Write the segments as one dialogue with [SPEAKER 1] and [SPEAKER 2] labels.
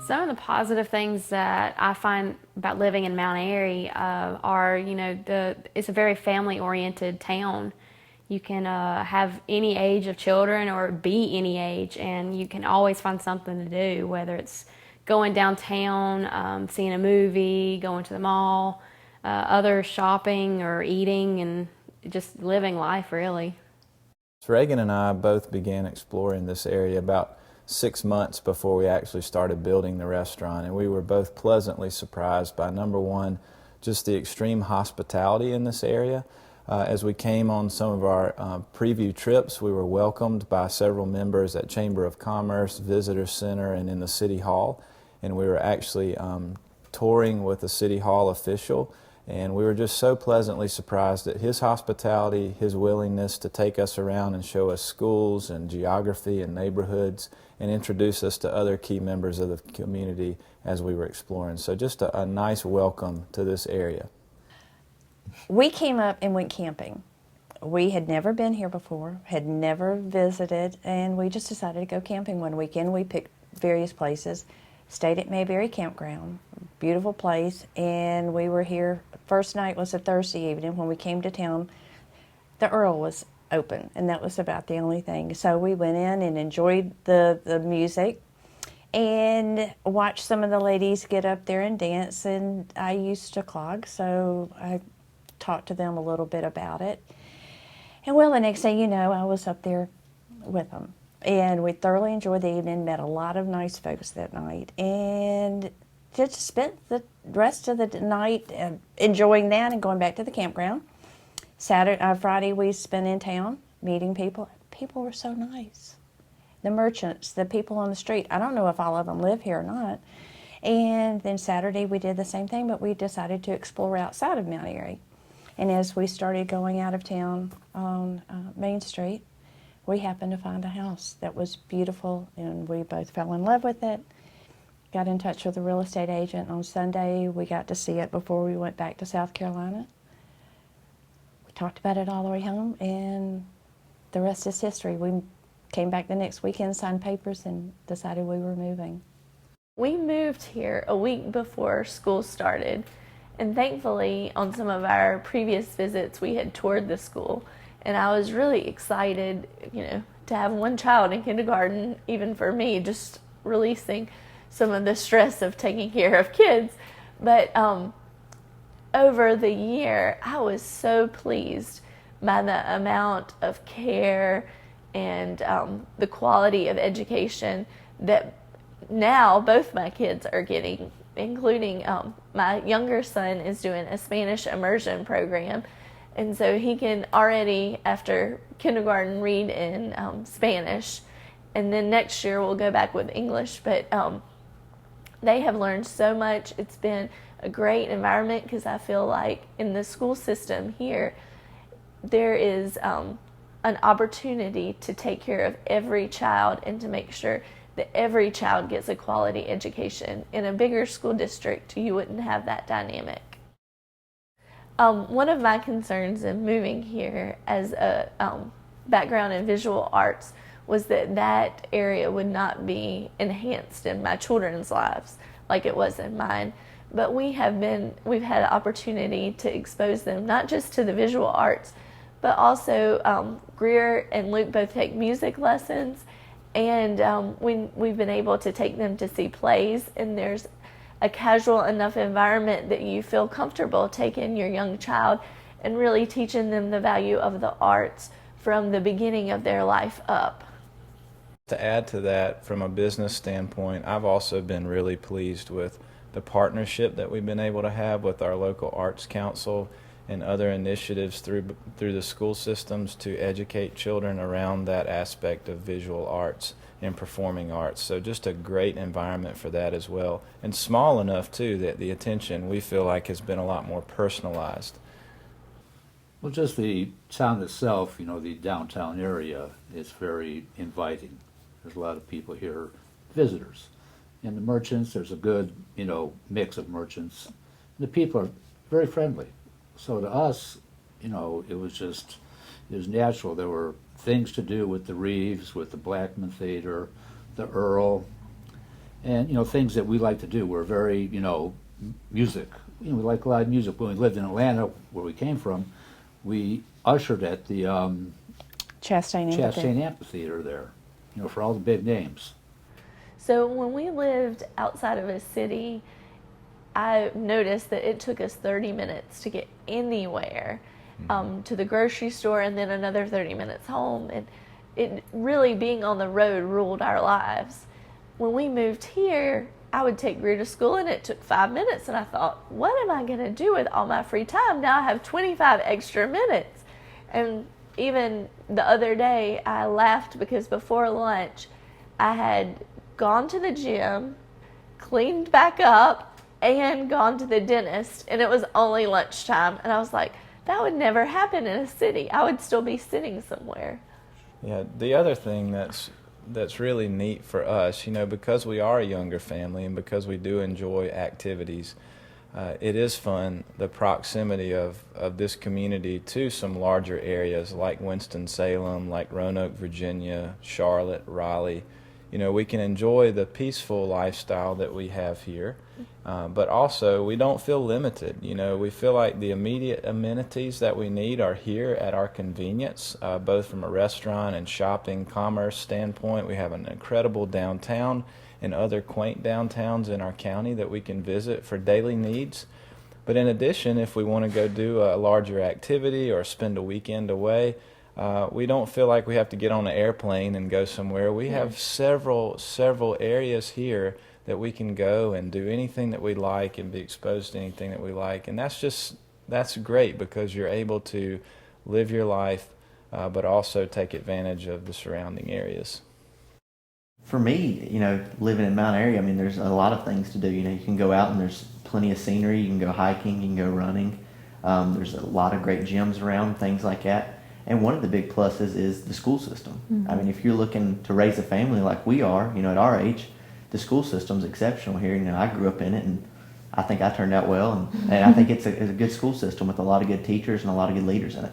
[SPEAKER 1] Some of the positive things that I find about living in Mount Airy are, it's a very family-oriented town. You can have any age of children or be any age, and you can always find something to do, whether it's going downtown, seeing a movie, going to the mall, other shopping or eating, and just living life, really.
[SPEAKER 2] Reagan and I both began exploring this area about 6 months before we actually started building the restaurant, and we were both pleasantly surprised by, number one, just the extreme hospitality in this area. As we came on some of our preview trips, we were welcomed by several members at Chamber of Commerce, Visitor Center, and in the City Hall, and we were actually touring with a City Hall official. And we were just so pleasantly surprised at his hospitality, his willingness to take us around and show us schools and geography and neighborhoods and introduce us to other key members of the community as we were exploring. So just a nice welcome to this area.
[SPEAKER 3] We came up and went camping. We had never been here before, had never visited, and we just decided to go camping one weekend. We picked various places, stayed at Mayberry Campground, beautiful place, and we were here. First night was a Thursday evening. When we came to town, the Earl was open, and that was about the only thing. So we went in and enjoyed the music and watched some of the ladies get up there and dance, and I used to clog, so I talked to them a little bit about it. And well, the next thing you know, I was up there with them. And we thoroughly enjoyed the evening, met a lot of nice folks that night, and just spent the rest of the night enjoying that and going back to the campground. Friday we spent in town meeting people. People were so nice. The merchants, the people on the street. I don't know if all of them live here or not. And then Saturday we did the same thing, but we decided to explore outside of Mount Airy. And as we started going out of town on Main Street, we happened to find a house that was beautiful, and we both fell in love with it. Got in touch with the real estate agent on Sunday. We got to see it before we went back to South Carolina. We talked about it all the way home, and the rest is history. We came back the next weekend, signed papers, and decided we were moving.
[SPEAKER 1] We moved here a week before school started, and thankfully on some of our previous visits we had toured the school. And I was really excited, to have one child in kindergarten, even for me, just releasing some of the stress of taking care of kids. But over the year, I was so pleased by the amount of care and the quality of education that now both my kids are getting, including my younger son is doing a Spanish immersion program. And so he can already, after kindergarten, read in Spanish. And then next year we'll go back with English. But they have learned so much. It's been a great environment because I feel like in the school system here, there is an opportunity to take care of every child and to make sure that every child gets a quality education. In a bigger school district, you wouldn't have that dynamic. One of my concerns in moving here as a background in visual arts was that area would not be enhanced in my children's lives like it was in mine. But we've had an opportunity to expose them not just to the visual arts, but also Greer and Luke both take music lessons, and we've been able to take them to see plays, and there's a casual enough environment that you feel comfortable taking your young child and really teaching them the value of the arts from the beginning of their life up.
[SPEAKER 2] To add to that, from a business standpoint, I've also been really pleased with the partnership that we've been able to have with our local arts council and other initiatives through the school systems to educate children around that aspect of visual arts and performing arts. So just a great environment for that as well. And small enough, too, that the attention, we feel like, has been a lot more personalized.
[SPEAKER 4] Well, just the town itself, the downtown area is very inviting. There's a lot of people here, visitors. And the merchants, there's a good, mix of merchants. The people are very friendly. So to us, it was natural. There were things to do with the Reeves, with the Blackman Theater, the Earl, And, things that we like to do. We're very, music. We like live music. When we lived in Atlanta, where we came from, we ushered at the Chastain Amphitheater there, for all the big names.
[SPEAKER 1] So when we lived outside of a city, I noticed that it took us 30 minutes to get anywhere, to the grocery store, and then another 30 minutes home. And it really, being on the road, ruled our lives. When we moved here, I would take Greer to school, and it took 5 minutes. And I thought, what am I going to do with all my free time? Now I have 25 extra minutes. And even the other day, I laughed because before lunch, I had gone to the gym, cleaned back up, and gone to the dentist, and it was only lunchtime. And I was like, that would never happen in a city. I would still be sitting somewhere.
[SPEAKER 2] Yeah, the other thing that's really neat for us, because we are a younger family and because we do enjoy activities, it is fun, the proximity of this community to some larger areas like Winston-Salem, like Roanoke, Virginia, Charlotte, Raleigh. We can enjoy the peaceful lifestyle that we have here, but also we don't feel limited. We feel like the immediate amenities that we need are here at our convenience, both from a restaurant and shopping, commerce standpoint. We have an incredible downtown and other quaint downtowns in our county that we can visit for daily needs. But in addition, if we want to go do a larger activity or spend a weekend away, we don't feel like we have to get on an airplane and go somewhere. We have several areas here that we can go and do anything that we like and be exposed to anything that we like. And that's great because you're able to live your life, but also take advantage of the surrounding areas.
[SPEAKER 5] For me, living in Mount Airy, there's a lot of things to do. You can go out and there's plenty of scenery. You can go hiking, you can go running. There's a lot of great gyms around, things like that. And one of the big pluses is the school system.
[SPEAKER 3] Mm-hmm.
[SPEAKER 5] If you're looking to raise a family like we are, at our age, the school system's exceptional here. I grew up in it, and I think I turned out well. And I think it's a good school system with a lot of good teachers and a lot of good leaders in it.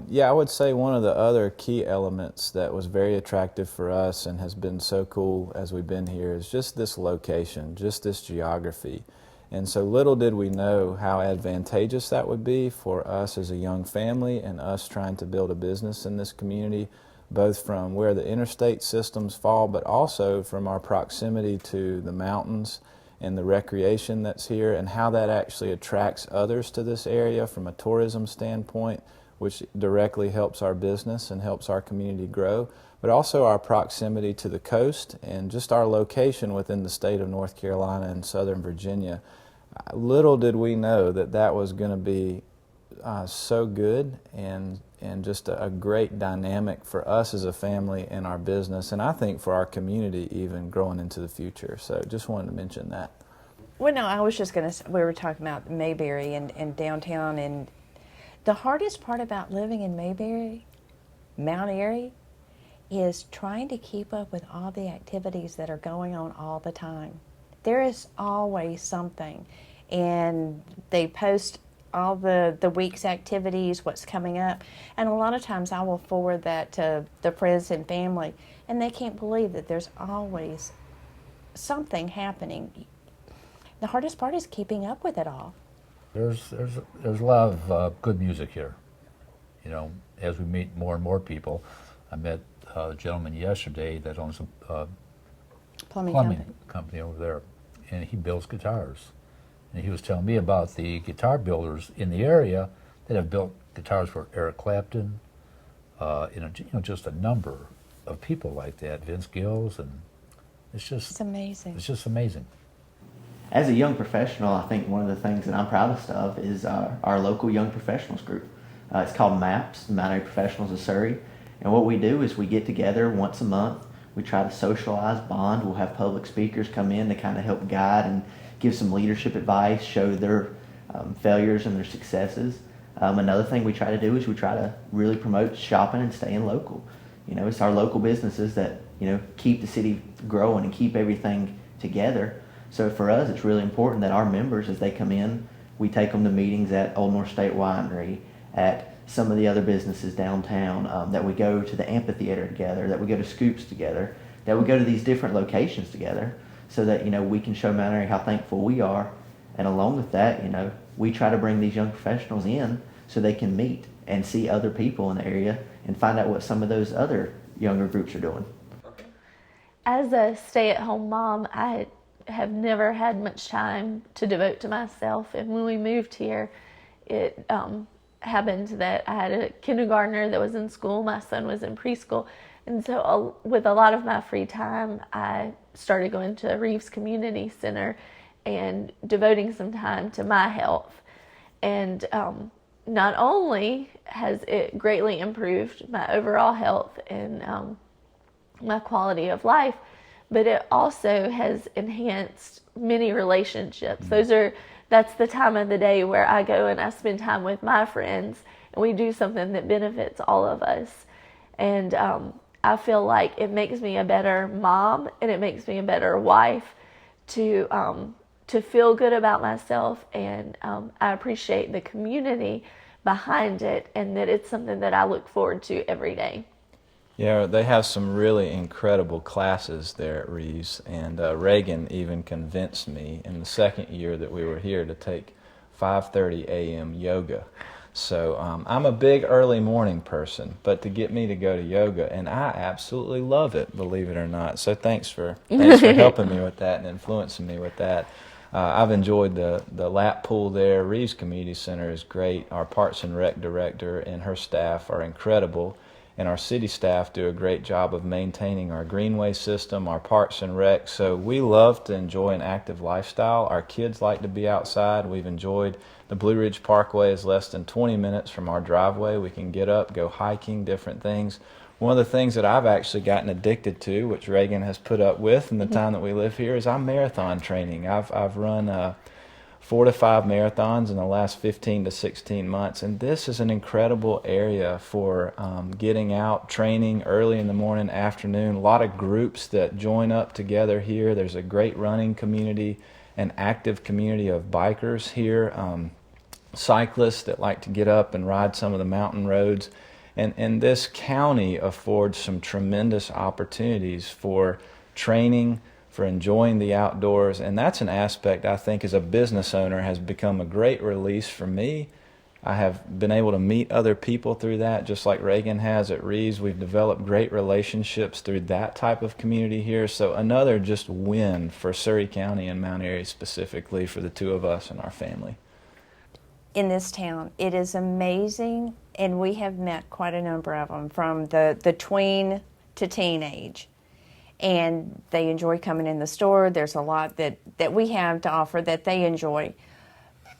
[SPEAKER 2] Yeah, I would say one of the other key elements that was very attractive for us and has been so cool as we've been here is just this location, just this geography. And so little did we know how advantageous that would be for us as a young family and us trying to build a business in this community, both from where the interstate systems fall, but also from our proximity to the mountains and the recreation that's here, and how that actually attracts others to this area from a tourism standpoint, which directly helps our business and helps our community grow, but also our proximity to the coast and just our location within the state of North Carolina and Southern Virginia. Little did we know that was going to be so good and just a great dynamic for us as a family and our business, and I think for our community even growing into the future. So just wanted to mention that.
[SPEAKER 3] Well, no, I was just going to, we were talking about Mayberry and downtown, and the hardest part about living in Mayberry, Mount Airy, is trying to keep up with all the activities that are going on all the time. There is always something, and they post all the week's activities, what's coming up, and a lot of times I will forward that to the friends and family, and they can't believe that there's always something happening. The hardest part is keeping up with it all.
[SPEAKER 4] There's a lot of good music here. As we meet more and more people, I met a gentleman yesterday that owns a plumbing company over there, and he builds guitars. And he was telling me about the guitar builders in the area that have built guitars for Eric Clapton, just a number of people like that, Vince Gills, and it's
[SPEAKER 3] amazing.
[SPEAKER 4] It's just amazing.
[SPEAKER 5] As a young professional, I think one of the things that I'm proudest of is our local young professionals group. It's called MAPS, Mount Airy Professionals of Surrey. And what we do is we get together once a month. We try to socialize, bond. We'll have public speakers come in to kind of help guide and give some leadership advice, show their failures and their successes. Another thing we try to do is we try to really promote shopping and staying local. It's our local businesses that, keep the city growing and keep everything together. So for us, it's really important that our members, as they come in, we take them to meetings at Old North State Winery, at some of the other businesses downtown, that we go to the amphitheater together, that we go to Scoops together, that we go to these different locations together, so that, we can show Mount Airy how thankful we are. And along with that, we try to bring these young professionals in so they can meet and see other people in the area and find out what some of those other younger groups are doing.
[SPEAKER 1] As a stay-at-home mom, I have never had much time to devote to myself. And when we moved here, it happened that I had a kindergartner that was in school. My son was in preschool. And so with a lot of my free time, I started going to Reeves Community Center and devoting some time to my health. And not only has it greatly improved my overall health and my quality of life, but it also has enhanced many relationships. That's the time of the day where I go and I spend time with my friends, and we do something that benefits all of us. And I feel like it makes me a better mom, and it makes me a better wife to feel good about myself, and I appreciate the community behind it, and that it's something that I look forward to every day.
[SPEAKER 2] Yeah, they have some really incredible classes there at Reeves, and Reagan even convinced me in the second year that we were here to take 5:30 a.m. yoga. So I'm a big early morning person, but to get me to go to yoga, and I absolutely love it, believe it or not. So thanks for helping me with that and influencing me with that. I've enjoyed the lap pool there. Reeves Community Center is great. Our Parks and Rec director and her staff are incredible, and our city staff do a great job of maintaining our greenway system, our Parks and Rec. So we love to enjoy an active lifestyle. Our kids like to be outside. We've enjoyed the Blue Ridge Parkway is less than 20 minutes from our driveway. We can get up, go hiking, different things. One of the things that I've actually gotten addicted to, which Reagan has put up with in the time that we live here, is I'm marathon training. I've run 4 to 5 marathons in the last 15 to 16 months, and this is an incredible area for getting out, training early in the morning, afternoon. A lot of groups that join up together here. There's a great running community, an active community of bikers here, cyclists that like to get up and ride some of the mountain roads. And this county affords some tremendous opportunities for training, for enjoying the outdoors, and that's an aspect I think as a business owner has become a great release for me. I have been able to meet other people through that, just like Reagan has at Reeves. We've developed great relationships through that type of community here. So another just win for Surry County and Mount Airy specifically for the two of us and our family.
[SPEAKER 3] In this town, it is amazing, and we have met quite a number of them from the tween to teenage. And they enjoy coming in the store. There's a lot that we have to offer that they enjoy.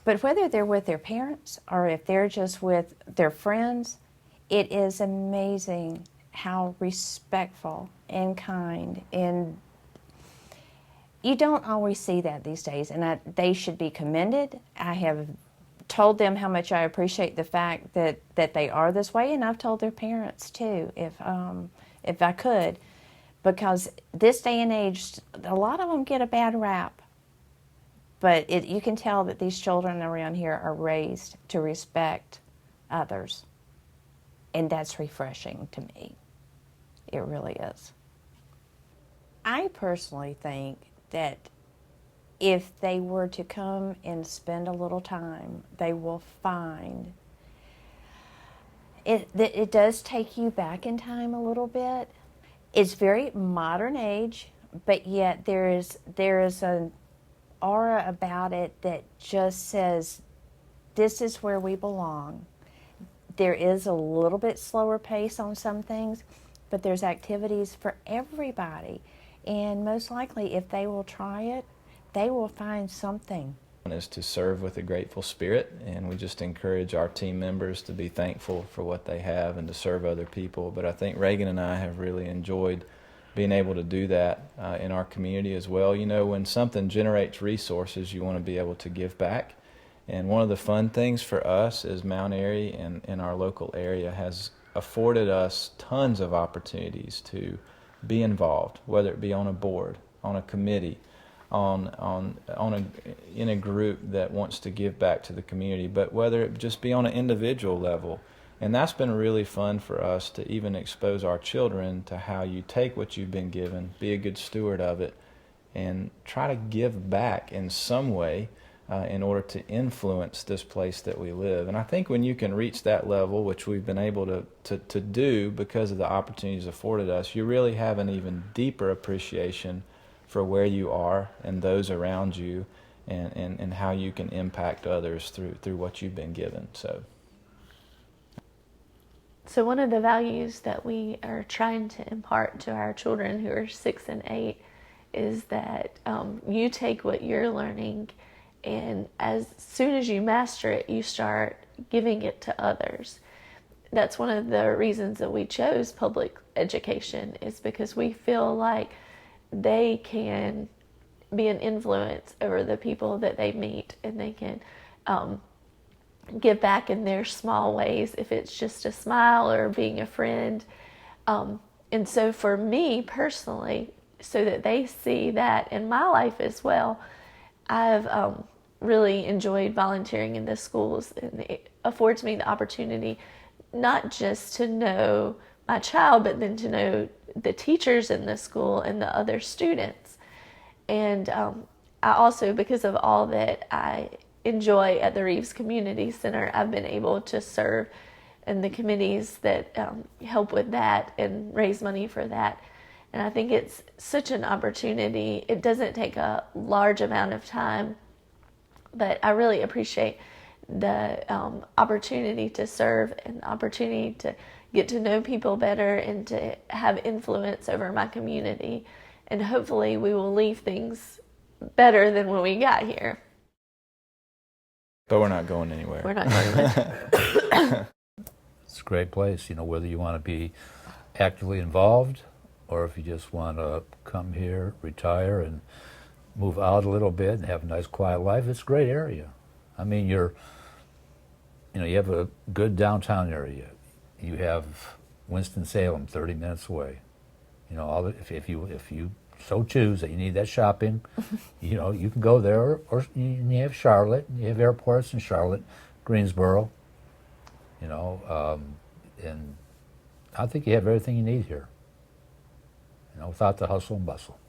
[SPEAKER 3] But whether they're with their parents or if they're just with their friends, it is amazing how respectful and kind, and you don't always see that these days, and they should be commended. I have told them how much I appreciate the fact that they are this way, and I've told their parents too, if I could. Because this day and age, a lot of them get a bad rap. But you can tell that these children around here are raised to respect others. And that's refreshing to me. It really is. I personally think that if they were to come and spend a little time, they will find that it does take you back in time a little bit. It's very modern age, but yet there is an aura about it that just says, this is where we belong. There is a little bit slower pace on some things, but there's activities for everybody. And most likely, if they will try it, they will find something.
[SPEAKER 2] Is to serve with a grateful spirit, and we just encourage our team members to be thankful for what they have and to serve other people. But I think Reagan and I have really enjoyed being able to do that in our community as well. You know, when something generates resources, you want to be able to give back. And one of the fun things for us is Mount Airy and in our local area has afforded us tons of opportunities to be involved, whether it be on a board, on a committee, in a group that wants to give back to the community, but whether it just be on an individual level. And that's been really fun for us to even expose our children to how you take what you've been given, be a good steward of it, and try to give back in some way in order to influence this place that we live. And I think when you can reach that level, which we've been able to do because of the opportunities afforded us, you really have an even deeper appreciation for where you are and those around you, and how you can impact others through what you've been given.
[SPEAKER 1] So one of the values that we are trying to impart to our children who are 6 and 8 is that you take what you're learning, and as soon as you master it, you start giving it to others. That's one of the reasons that we chose public education, is because we feel like they can be an influence over the people that they meet, and they can give back in their small ways, if it's just a smile or being a friend. And so for me personally, so that they see that in my life as well, I've really enjoyed volunteering in the schools, and it affords me the opportunity not just to know my child, but then to know the teachers in the school and the other students. And I also, because of all that I enjoy at the Reeves Community Center, I've been able to serve in the committees that help with that and raise money for that. And I think it's such an opportunity. It doesn't take a large amount of time, but I really appreciate the opportunity to serve and the opportunity to get to know people better and to have influence over my community. And hopefully we will leave things better than when we got here.
[SPEAKER 2] But we're not going anywhere.
[SPEAKER 1] We're not going anywhere.
[SPEAKER 4] It's a great place, whether you want to be actively involved or if you just want to come here, retire, and move out a little bit and have a nice quiet life. It's a great area. I mean, you have a good downtown area. You have Winston-Salem 30 minutes away. If you so choose that you need that shopping, you can go there, or you have Charlotte, you have airports in Charlotte, Greensboro, and I think you have everything you need here, without the hustle and bustle.